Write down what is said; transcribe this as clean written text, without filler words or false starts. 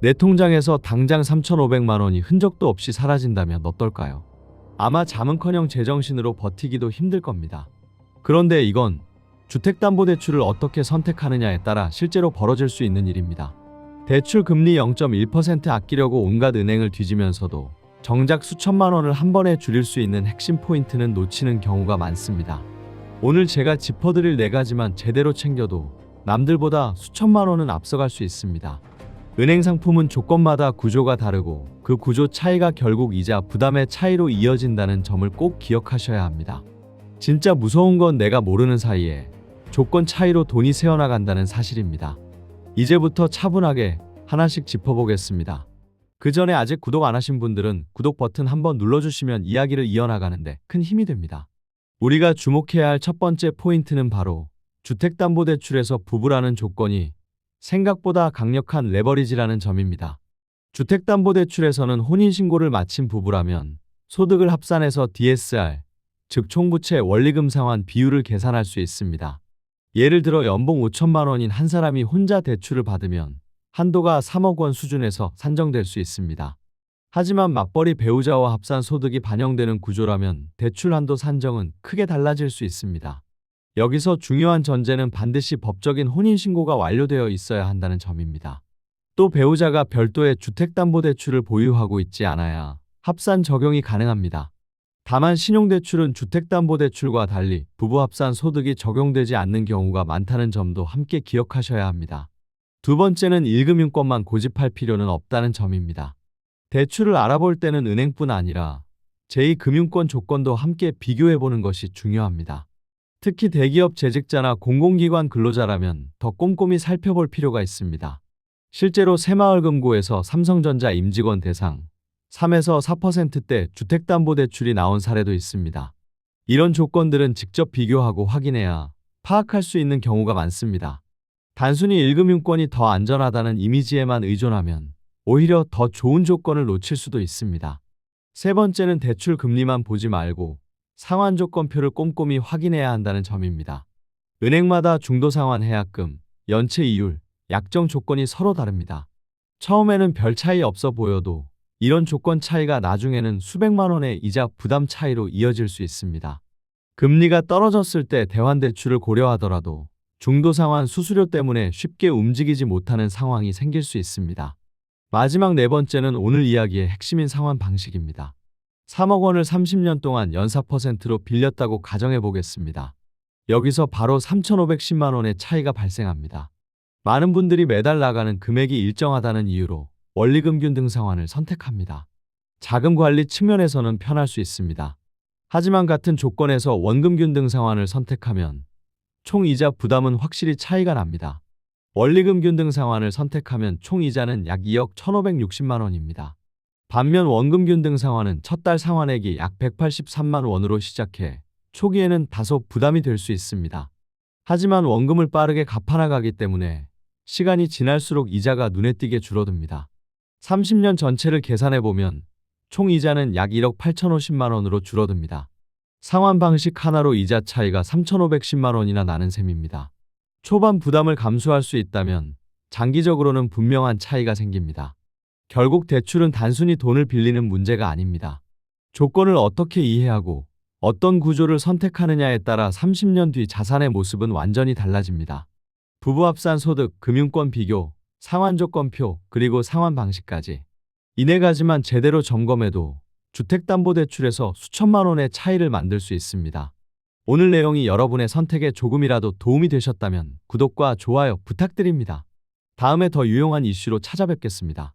내 통장에서 당장 3,500만 원이 흔적도 없이 사라진다면 어떨까요? 아마 잠은커녕 제정신으로 버티기도 힘들 겁니다. 그런데 이건 주택담보대출을 어떻게 선택하느냐에 따라 실제로 벌어질 수 있는 일입니다. 대출 금리 0.1% 아끼려고 온갖 은행을 뒤지면서도 정작 수천만 원을 한 번에 줄일 수 있는 핵심 포인트는 놓치는 경우가 많습니다. 오늘 제가 짚어드릴 4가지만 제대로 챙겨도 남들보다 수천만 원은 앞서갈 수 있습니다. 은행 상품은 조건마다 구조가 다르고 그 구조 차이가 결국 이자 부담의 차이로 이어진다는 점을 꼭 기억하셔야 합니다. 진짜 무서운 건 내가 모르는 사이에 조건 차이로 돈이 새어나간다는 사실입니다. 이제부터 차분하게 하나씩 짚어보겠습니다. 그 전에 아직 구독 안 하신 분들은 구독 버튼 한번 눌러주시면 이야기를 이어나가는데 큰 힘이 됩니다. 우리가 주목해야 할 첫 번째 포인트는 바로 주택담보대출에서 부부라는 조건이 생각보다 강력한 레버리지라는 점입니다. 주택담보대출에서는 혼인신고를 마친 부부라면 소득을 합산해서 DSR, 즉 총부채 원리금 상환 비율을 계산할 수 있습니다. 예를 들어 연봉 5천만 원인 한 사람이 혼자 대출을 받으면 한도가 3억 원 수준에서 산정될 수 있습니다. 하지만 맞벌이 배우자와 합산 소득이 반영되는 구조라면 대출 한도 산정은 크게 달라질 수 있습니다. 여기서 중요한 전제는 반드시 법적인 혼인신고가 완료되어 있어야 한다는 점입니다. 또 배우자가 별도의 주택담보대출을 보유하고 있지 않아야 합산 적용이 가능합니다. 다만 신용대출은 주택담보대출과 달리 부부 합산 소득이 적용되지 않는 경우가 많다는 점도 함께 기억하셔야 합니다. 두 번째는 1금융권만 고집할 필요는 없다는 점입니다. 대출을 알아볼 때는 은행뿐 아니라 제2금융권 조건도 함께 비교해보는 것이 중요합니다. 특히 대기업 재직자나 공공기관 근로자라면 더 꼼꼼히 살펴볼 필요가 있습니다. 실제로 새마을금고에서 삼성전자 임직원 대상 3에서 4%대 주택담보대출이 나온 사례도 있습니다. 이런 조건들은 직접 비교하고 확인해야 파악할 수 있는 경우가 많습니다. 단순히 1금융권이 더 안전하다는 이미지에만 의존하면 오히려 더 좋은 조건을 놓칠 수도 있습니다. 세 번째는 대출 금리만 보지 말고 상환조건표를 꼼꼼히 확인해야 한다는 점입니다. 은행마다 중도상환 해약금, 연체 이율, 약정 조건이 서로 다릅니다. 처음에는 별 차이 없어 보여도 이런 조건 차이가 나중에는 수백만 원의 이자 부담 차이로 이어질 수 있습니다. 금리가 떨어졌을 때 대환대출을 고려하더라도 중도상환 수수료 때문에 쉽게 움직이지 못하는 상황이 생길 수 있습니다. 마지막 4번째는 오늘 이야기의 핵심인 상환 방식입니다. 3억 원을 30년 동안 연 4%로 빌렸다고 가정해 보겠습니다. 여기서 바로 3,510만 원의 차이가 발생합니다. 많은 분들이 매달 나가는 금액이 일정하다는 이유로 원리금 균등 상환을 선택합니다. 자금 관리 측면에서는 편할 수 있습니다. 하지만 같은 조건에서 원금 균등 상환을 선택하면 총 이자 부담은 확실히 차이가 납니다. 원리금 균등 상환을 선택하면 총 이자는 약 2억 1,560만 원입니다. 반면 원금 균등 상환은 첫 달 상환액이 약 183만 원으로 시작해 초기에는 다소 부담이 될 수 있습니다. 하지만 원금을 빠르게 갚아나가기 때문에 시간이 지날수록 이자가 눈에 띄게 줄어듭니다. 30년 전체를 계산해보면 총 이자는 약 1억 8,050만 원으로 줄어듭니다. 상환 방식 하나로 이자 차이가 3,510만 원이나 나는 셈입니다. 초반 부담을 감수할 수 있다면 장기적으로는 분명한 차이가 생깁니다. 결국 대출은 단순히 돈을 빌리는 문제가 아닙니다. 조건을 어떻게 이해하고 어떤 구조를 선택하느냐에 따라 30년 뒤 자산의 모습은 완전히 달라집니다. 부부 합산 소득, 금융권 비교, 상환조건표, 그리고 상환 방식까지. 이 4가지만 제대로 점검해도 주택담보대출에서 수천만 원의 차이를 만들 수 있습니다. 오늘 내용이 여러분의 선택에 조금이라도 도움이 되셨다면 구독과 좋아요 부탁드립니다. 다음에 더 유용한 이슈로 찾아뵙겠습니다.